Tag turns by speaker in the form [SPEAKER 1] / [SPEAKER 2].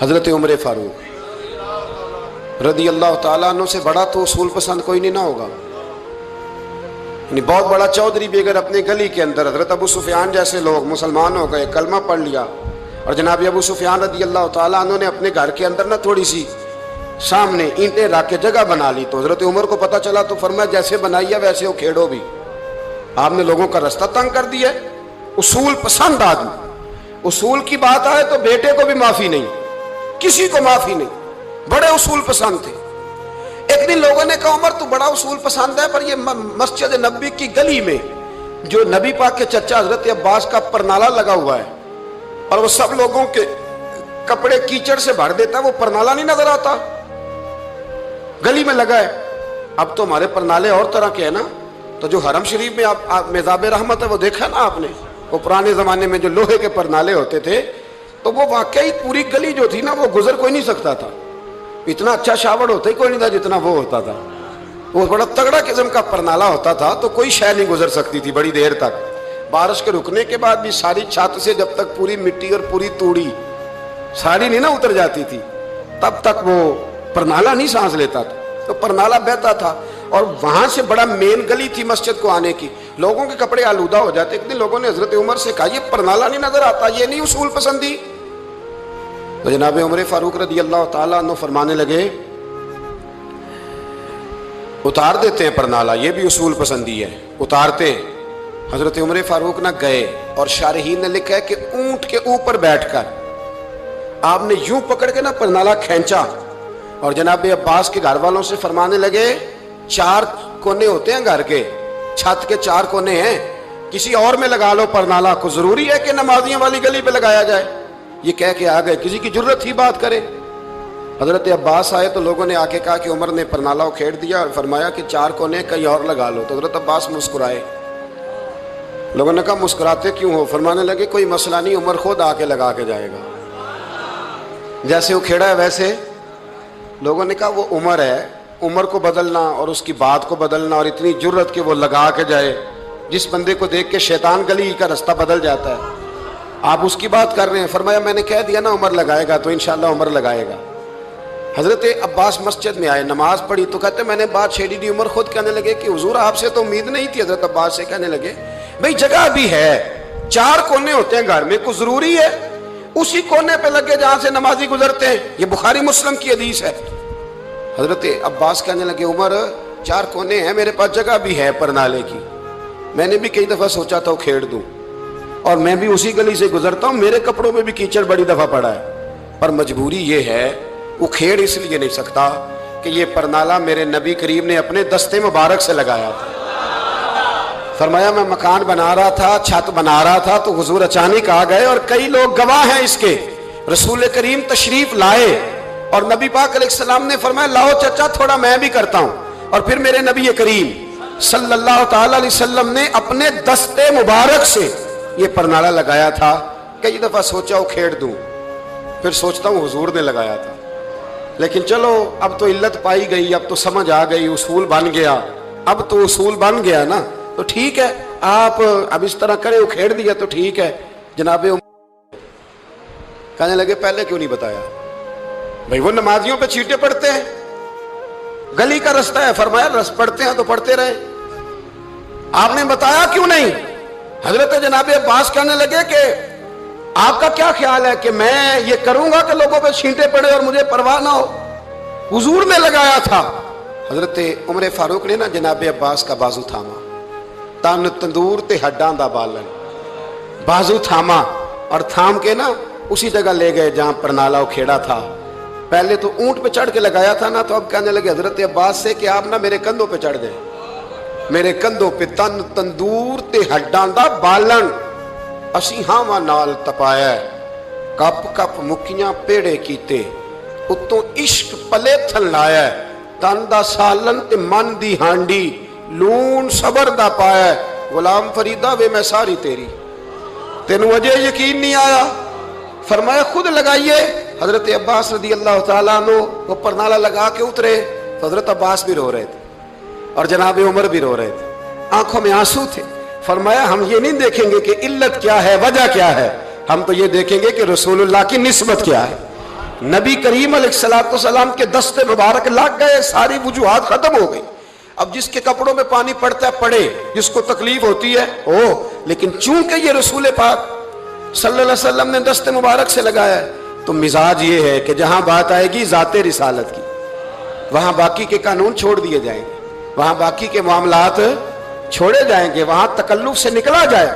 [SPEAKER 1] حضرت عمر فاروق رضی اللہ تعالیٰ عنہ سے بڑا تو اصول پسند کوئی نہیں نہ ہوگا. یعنی بہت بڑا چودھری بھی اگر اپنے گلی کے اندر حضرت ابو سفیان جیسے لوگ مسلمان ہو گئے, کلمہ پڑھ لیا, اور جناب ابو سفیان رضی اللہ تعالیٰ عنہ نے اپنے گھر کے اندر نہ تھوڑی سی سامنے اینٹیں رکھ کے جگہ بنا لی, تو حضرت عمر کو پتہ چلا تو فرمایا جیسے بنائی ہے ویسے وہ کھیڑو بھی. آپ نے لوگوں کا رستہ تنگ کر دیا. اصول پسند آدمی, اصول کی بات آئے تو بیٹے کو بھی معافی نہیں, کسی کو معافی نہیں, بڑے اصول پسند تھے. ایک دن لوگوں نے کہا عمر تو بڑا اصول پسند ہے, پر یہ مسجد نبی کی گلی میں جو نبی پاک کے چچا حضرت عباس کا پرنالہ لگا ہوا ہے اور وہ سب لوگوں کے کپڑے کیچڑ سے بھر دیتا ہے, وہ پرنالہ نہیں نظر آتا گلی میں لگا ہے. اب تو ہمارے پرنالے اور طرح کے ہیں نا, تو جو حرم شریف میں آپ میزاب رحمت ہے وہ دیکھا نا آپ نے, وہ پرانے زمانے میں جو لوہے کے پرنالے ہوتے تھے, تو وہ واقعی پوری گلی جو تھی نا وہ گزر کوئی نہیں سکتا تھا. اتنا اچھا شاوڑ ہوتا ہی کوئی نہیں تھا جتنا وہ ہوتا تھا. وہ بڑا تگڑا قسم کا پرنالہ ہوتا تھا, تو کوئی شے نہیں گزر سکتی تھی بڑی دیر تک. بارش کے رکنے کے بعد بھی ساری چھت سے جب تک پوری مٹی اور پوری توڑی ساری نہیں نہ اتر جاتی تھی تب تک وہ پرنالہ نہیں سانس لیتا تھا, تو پرنالہ بہتا تھا. اور وہاں سے بڑا مین گلی تھی مسجد کو آنے کی, لوگوں کے کپڑے آلودہ ہو جاتے. ایک دن لوگوں نے حضرت عمر سے کہا یہ پرنالہ نہیں نظر آتا, یہ نہیں اصول پسندی. تو جناب عمر فاروق رضی اللہ تعالیٰ عنہ فرمانے لگے اتار دیتے ہیں پرنالہ, یہ بھی اصول پسندی ہے, اتارتے. حضرت عمر فاروق نہ گئے, اور شارحین نے لکھا ہے کہ اونٹ کے اوپر بیٹھ کر آپ نے یوں پکڑ کے نا پرنالہ کھینچا, اور جناب عباس کے گھر والوں سے فرمانے لگے 4 کونے ہوتے ہیں گھر کے, چھت کے 4 کونے ہیں, کسی اور میں لگا لو پرنالہ کو, ضروری ہے کہ نمازیوں والی گلی پہ لگایا جائے. یہ کہہ کے آ گئے, کسی کی ضرورت ہی بات کرے. حضرت عباس آئے تو لوگوں نے آ کے کہا کہ عمر نے پرنالہ کھیڑ دیا اور فرمایا کہ 4 کونے کہیں اور لگا لو. تو حضرت عباس مسکرائے. لوگوں نے کہا مسکراتے کیوں ہو؟ فرمانے لگے کوئی مسئلہ نہیں, عمر خود آ کے لگا کے جائے گا. جیسے وہ کھیڑا ہے ویسے. لوگوں نے کہا وہ عمر ہے, عمر کو بدلنا اور اس کی بات کو بدلنا, اور اتنی جرت کہ وہ لگا کے جائے, جس بندے کو دیکھ کے شیطان گلی کا رستہ بدل جاتا ہے, آپ اس کی بات کر رہے ہیں. فرمایا میں نے کہہ دیا نا عمر لگائے گا, تو انشاءاللہ عمر لگائے گا. حضرت عباس مسجد میں آئے, نماز پڑھی تو کہتے میں نے بات چھیڑی دی. عمر خود کہنے لگے کہ حضور آپ سے تو امید نہیں تھی. حضرت عباس سے کہنے لگے بھئی جگہ بھی ہے, 4 کونے ہوتے ہیں گھر میں, کوئی ضروری ہے اسی کونے پہ لگے جہاں سے نمازی گزرتے ہیں؟ یہ بخاری مسلم کی حدیث ہے. حضرت عباس کہنے لگے عمر 4 کونے ہیں, میرے پاس جگہ بھی ہے پرنالے کی, میں نے بھی کئی دفعہ سوچا تھا وہ کھیڑ دوں, اور میں بھی اسی گلی سے گزرتا ہوں, میرے کپڑوں میں بھی کیچڑ بڑی دفعہ پڑا ہے, پر مجبوری یہ ہے وہ کھیڑ اس لیے نہیں سکتا کہ یہ پرنالہ میرے نبی کریم نے اپنے دستے مبارک سے لگایا تھا. فرمایا میں مکان بنا رہا تھا, چھت بنا رہا تھا, تو حضور اچانک آ گئے, اور کئی لوگ گواہ ہیں اس کے. رسول کریم تشریف لائے اور نبی پاک علیہ السلام نے فرمایا لاؤ چچا تھوڑا میں بھی کرتا ہوں, اور پھر میرے نبی کریم صلی اللہ تعالی علیہ وسلم نے اپنے دستے مبارک سے یہ پرنالہ لگایا تھا. کئی دفعہ سوچا وہ کھیڑ دوں, پھر سوچتا ہوں حضور نے لگایا تھا. لیکن چلو اب تو علت پائی گئی, اب تو سمجھ آ گئی, اصول بن گیا, اب تو اصول بن گیا نا, تو ٹھیک ہے آپ اب اس طرح کرے, وہ کھیڑ دیا تو ٹھیک ہے. جناب کہنے لگے پہلے کیوں نہیں بتایا؟ بھئی وہ نمازیوں پہ چیٹے پڑتے ہیں, گلی کا رستہ ہے. فرمایا رس پڑتے ہیں تو پڑھتے رہے, آپ نے بتایا کیوں نہیں؟ حضرت جناب عباس کہنے لگے کہ آپ کا کیا خیال ہے کہ میں یہ کروں گا کہ لوگوں پہ چھینٹے پڑے اور مجھے پرواہ نہ ہو؟ حضور نے لگایا تھا. حضرت عمر فاروق نے نا جناب عباس کا بازو تھاما, تن تندور تے ہڈاں دا بالن, بازو تھاما اور تھام کے نا اسی جگہ لے گئے جہاں پرنالہ وہ کھیڑا تھا. پہلے تو اونٹ پہ چڑھ کے لگایا تھا نا, تو اب کہنے لگے حضرت عباس سے کہ آپ نا میرے کندھوں پہ چڑھ گئے, میرے کندھوں پہ تن تندور تے ہڈاں دا بالن, اسی ہاواں نال تپایا, کپ کپ مکیاں پیڑے کیتے, اتوں عشق پلے تھن لایا, تن دا سالن تے من دی ہانڈی, لون صبر دا پایا, غلام فریدہ وے میں ساری تیری, تینوں اجے یقین نہیں آیا؟ فرمایا خود لگائیے. حضرت عباس رضی اللہ تعالیٰ عنہ وہ پرنالہ لگا کے اترے, تو حضرت عباس بھی رو رہے تھے اور جناب عمر بھی رو رہے تھے, آنکھوں میں آنسو تھے. فرمایا ہم یہ نہیں دیکھیں گے کہ علت کیا ہے, وجہ کیا ہے, ہم تو یہ دیکھیں گے کہ رسول اللہ کی نسبت کیا ہے. نبی کریم علیہ الصلوۃ والسلام کے دست مبارک لگ گئے, ساری وجوہات ختم ہو گئی. اب جس کے کپڑوں میں پانی پڑتا ہے پڑے, جس کو تکلیف ہوتی ہے ہو, لیکن چونکہ یہ رسول پاک صلی اللہ علیہ وسلم نے دست مبارک سے لگایا ہے, تو مزاج یہ ہے کہ جہاں بات آئے گی ذات رسالت کی, وہاں باقی کے قانون چھوڑ دیے جائیں گے, وہاں باقی کے معاملات چھوڑے جائیں گے, وہاں تکلف سے نکلا جائے.